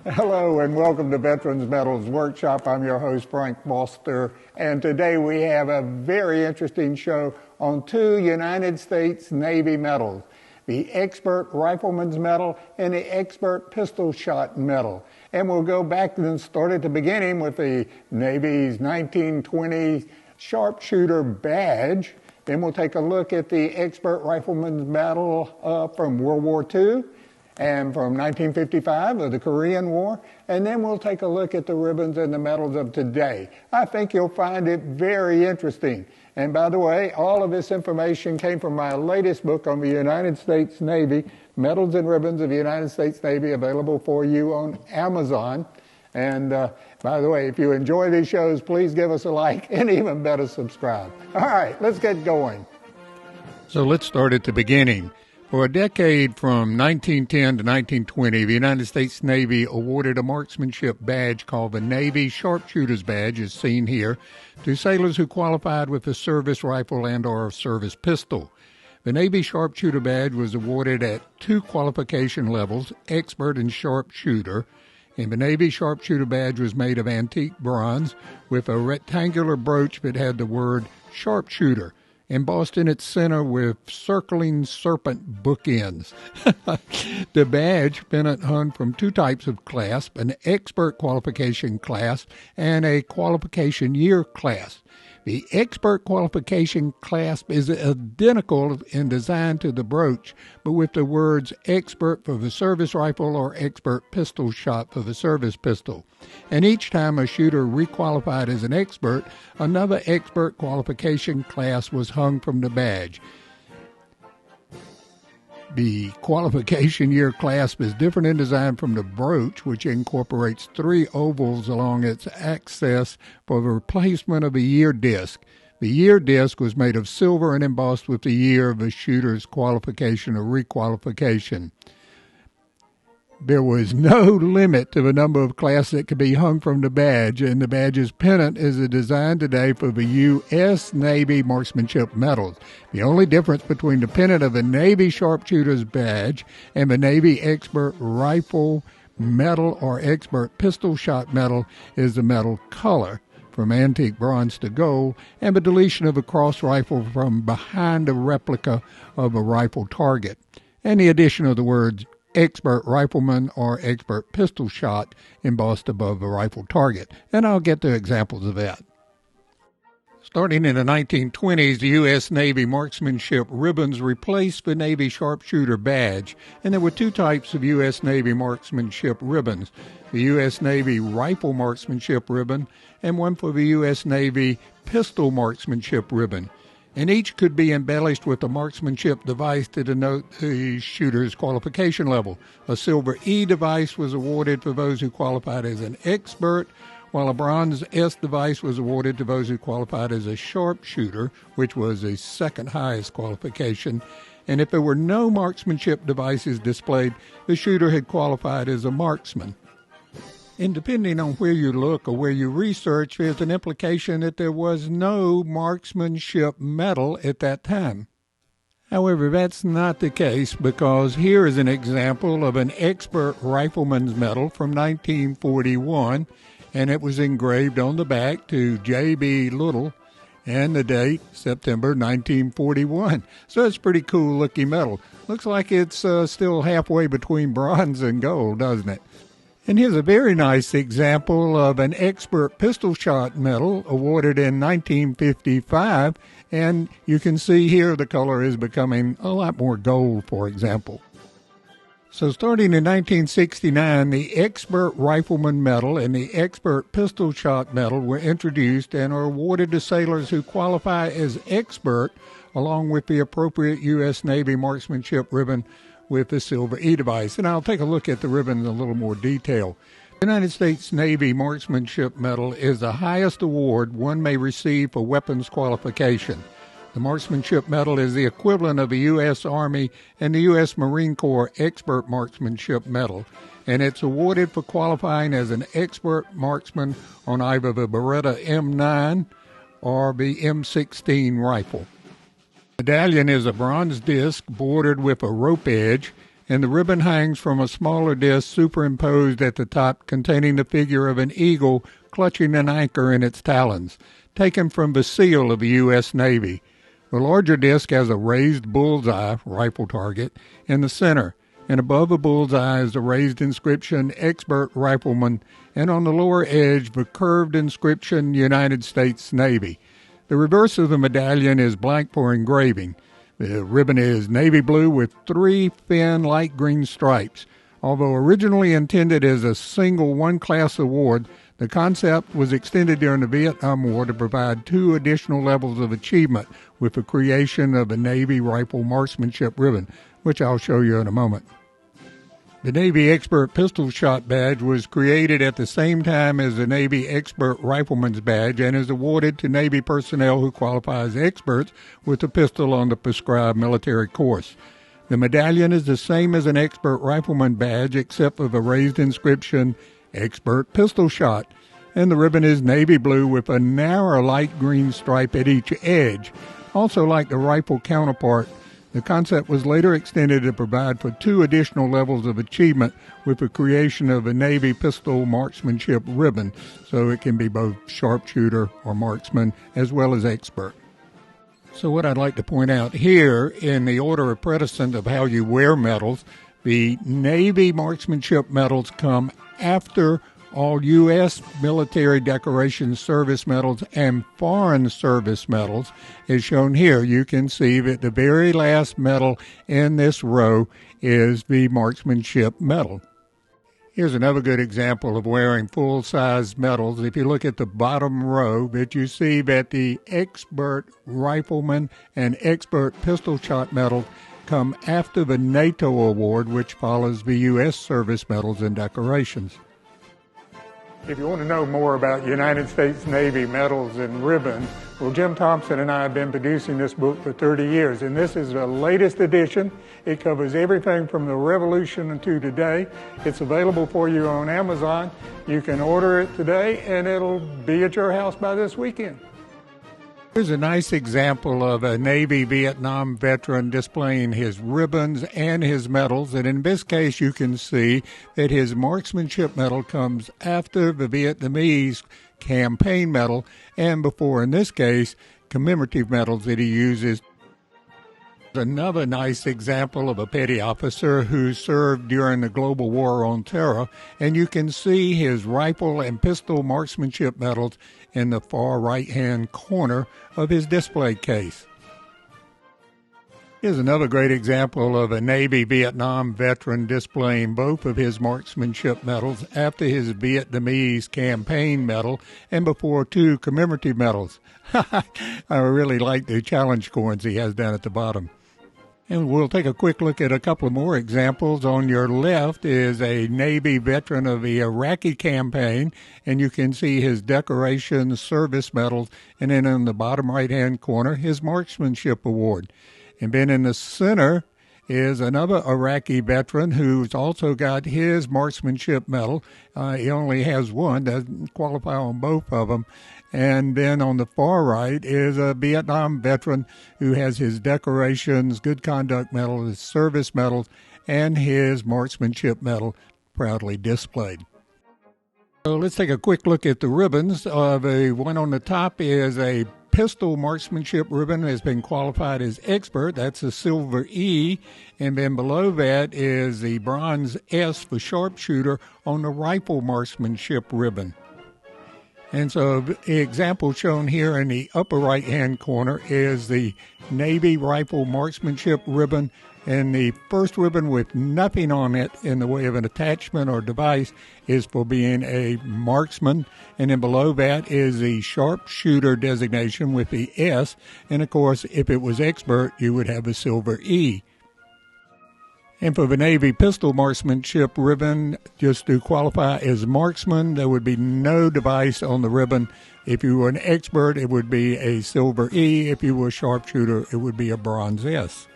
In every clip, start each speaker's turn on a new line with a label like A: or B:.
A: Hello and welcome to Veterans Medals Workshop. I'm your host, Frank Foster, and today we have a very interesting show on two United States Navy medals, the Expert Rifleman's Medal and the Expert Pistol Shot Medal. And we'll go back and start at the beginning with the Navy's 1920 Sharpshooter Badge. Then we'll take a look at the Expert Rifleman's Medal from World War II. And from 1955 of the Korean War, and then we'll take a look at the ribbons and the medals of today. I think you'll find it very interesting. And by the way, all of this information came from my latest book on the United States Navy, Medals and Ribbons of the United States Navy, available for you on Amazon. And by the way, if you enjoy these shows, please give us a like and even better, subscribe. All right, let's get going.
B: So let's start at the beginning. For a decade from 1910 to 1920, the United States Navy awarded a marksmanship badge called the Navy Sharpshooter's Badge, as seen here, to sailors who qualified with a service rifle and or service pistol. The Navy Sharpshooter Badge was awarded at two qualification levels, Expert and Sharpshooter, and the Navy Sharpshooter Badge was made of antique bronze with a rectangular brooch that had the word Sharpshooter embossed in its center with circling serpent bookends. The badge pennant hung from two types of clasp, an expert qualification clasp and a qualification year clasp. The expert qualification clasp is identical in design to the brooch, but with the words expert for the service rifle or expert pistol shot for the service pistol. And each time a shooter requalified as an expert, another expert qualification clasp was hung from the badge. The qualification year clasp is different in design from the brooch, which incorporates three ovals along its axis for the replacement of a year disc. The year disc was made of silver and embossed with the year of the shooter's qualification or requalification. There was no limit to the number of clasps that could be hung from the badge, and the badge's pennant is a design today for the U.S. Navy Marksmanship Medals. The only difference between the pennant of the Navy Sharpshooter's Badge and the Navy Expert Rifle Medal or Expert Pistol Shot Medal is the medal color, from antique bronze to gold, and the deletion of a cross rifle from behind a replica of a rifle target, and the addition of the words Expert Rifleman or Expert Pistol Shot embossed above the rifle target. And I'll get to examples of that. Starting in the 1920s, the U.S. Navy marksmanship ribbons replaced the Navy Sharpshooter Badge, and there were two types of U.S. Navy marksmanship ribbons, the U.S. Navy Rifle Marksmanship Ribbon and one for the U.S. Navy Pistol Marksmanship Ribbon. And each could be embellished with a marksmanship device to denote the shooter's qualification level. A silver E device was awarded for those who qualified as an expert, while a bronze S device was awarded to those who qualified as a sharpshooter, which was the second highest qualification. And if there were no marksmanship devices displayed, the shooter had qualified as a marksman. And depending on where you look or where you research, there's an implication that there was no marksmanship medal at that time. However, that's not the case, because here is an example of an expert rifleman's medal from 1941, and it was engraved on the back to J.B. Little, and the date, September 1941. So it's a pretty cool-looking medal. Looks like it's still halfway between bronze and gold, doesn't it? And here's a very nice example of an expert pistol shot medal awarded in 1955. And you can see here the color is becoming a lot more gold, for example. So starting in 1969, the Expert Rifleman Medal and the Expert Pistol Shot Medal were introduced and are awarded to sailors who qualify as expert, along with the appropriate U.S. Navy marksmanship ribbon with the silver E device. And I'll take a look at the ribbon in a little more detail. The United States Navy Marksmanship Medal is the highest award one may receive for weapons qualification. The Marksmanship Medal is the equivalent of the U.S. Army and the U.S. Marine Corps Expert Marksmanship Medal, and it's awarded for qualifying as an expert marksman on either the Beretta M9 or the M16 rifle. The medallion is a bronze disc bordered with a rope edge, and the ribbon hangs from a smaller disc superimposed at the top containing the figure of an eagle clutching an anchor in its talons, taken from the seal of the U.S. Navy. The larger disc has a raised bullseye, rifle target, in the center, and above the bullseye is the raised inscription, Expert Rifleman, and on the lower edge, the curved inscription, United States Navy. The reverse of the medallion is blank for engraving. The ribbon is navy blue with 3 thin light green stripes. Although originally intended as a single one-class award, the concept was extended during the Vietnam War to provide 2 additional levels of achievement with the creation of the Navy Rifle Marksmanship Ribbon, which I'll show you in a moment. The Navy Expert Pistol Shot Badge was created at the same time as the Navy Expert Rifleman's Badge and is awarded to Navy personnel who qualify as experts with a pistol on the prescribed military course. The medallion is the same as an Expert Rifleman badge except for the raised inscription, Expert Pistol Shot, and the ribbon is navy blue with a narrow light green stripe at each edge. Also like the rifle counterpart, the concept was later extended to provide for 2 additional levels of achievement with the creation of a Navy Pistol Marksmanship Ribbon, so it can be both sharpshooter or marksman as well as expert. So what I'd like to point out here in the order of precedence of how you wear medals, the Navy Marksmanship medals come after all U.S. military decoration service medals and foreign service medals, is shown here. You can see that the very last medal in this row is the Marksmanship Medal. Here's another good example of wearing full-size medals. If you look at the bottom row, that you see that the Expert Rifleman and Expert Pistol Shot medals come after the NATO award, which follows the U.S. service medals and decorations.
A: If you want to know more about United States Navy medals and ribbons, well, Jim Thompson and I have been producing this book for 30 years, and this is the latest edition. It covers everything from the Revolution to today. It's available for you on Amazon. You can order it today, and it'll be at your house by this weekend.
B: Here's a nice example of a Navy Vietnam veteran displaying his ribbons and his medals, and in this case you can see that his Marksmanship Medal comes after the Vietnamese campaign medal and before, in this case, commemorative medals that he uses. Another nice example of a petty officer who served during the global war on terror, and you can see his rifle and pistol marksmanship medals in the far right-hand corner of his display case. Here's another great example of a Navy Vietnam veteran displaying both of his marksmanship medals after his Vietnamese campaign medal and before 2 commemorative medals. I really like the challenge coins he has down at the bottom. And we'll take a quick look at a couple of more examples. On your left is a Navy veteran of the Iraqi campaign, and you can see his decoration service medals, and then in the bottom right-hand corner, his Marksmanship Award. And then in the center is another Iraqi veteran who's also got his Marksmanship Medal. He only has one, doesn't qualify on both of them. And then on the far right is a Vietnam veteran who has his decorations, good conduct medal, his service medals, and his Marksmanship Medal proudly displayed. So let's take a quick look at the ribbons. The one on the top is a pistol marksmanship ribbon, has been qualified as expert. That's a silver E. And then below that is the bronze S for sharpshooter on the rifle marksmanship ribbon. And so the example shown here in the upper right-hand corner is the Navy Rifle Marksmanship Ribbon. And the first ribbon with nothing on it in the way of an attachment or device is for being a marksman. And then below that is the sharpshooter designation with the S. And, of course, if it was expert, you would have a silver E. And for the Navy Pistol Marksmanship Ribbon, just to qualify as marksman, there would be no device on the ribbon. If you were an expert, it would be a silver E. If you were a sharpshooter, it would be a bronze S.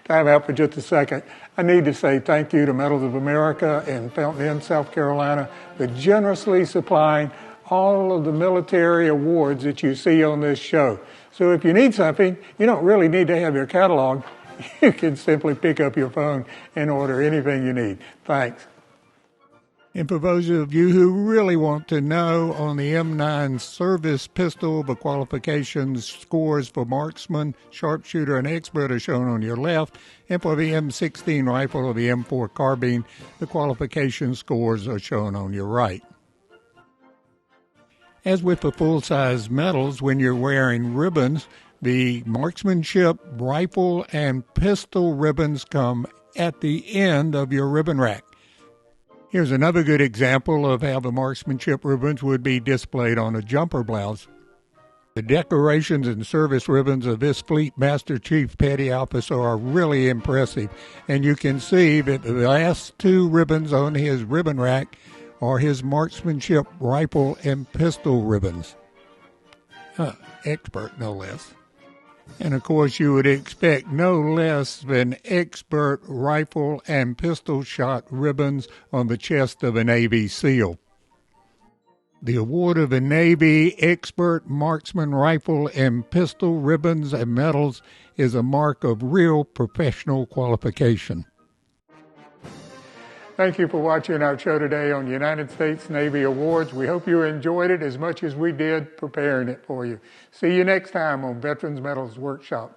A: Time out for just a second. I need to say thank you to Medals of America in Fountain Inn, South Carolina, for generously supplying all of the military awards that you see on this show. So if you need something, you don't really need to have your catalog. you can simply pick up your phone and order anything you need. Thanks.
B: And for those of you who really want to know, on the M9 service pistol, the qualifications scores for marksman, sharpshooter, and expert are shown on your left. And for the M16 rifle or the M4 carbine, the qualification scores are shown on your right. As with the full-size medals, when you're wearing ribbons, the marksmanship, rifle, and pistol ribbons come at the end of your ribbon rack. Here's another good example of how the marksmanship ribbons would be displayed on a jumper blouse. The decorations and service ribbons of this Fleet Master Chief Petty Officer are really impressive, and you can see that the last two ribbons on his ribbon rack are his marksmanship rifle and pistol ribbons. Expert, no less. And of course, you would expect no less than expert rifle and pistol shot ribbons on the chest of a Navy SEAL. The award of the Navy Expert Marksman Rifle and Pistol Ribbons and Medals is a mark of real professional qualification.
A: Thank you for watching our show today on United States Navy Awards. We hope you enjoyed it as much as we did preparing it for you. See you next time on Veterans Medals Workshop.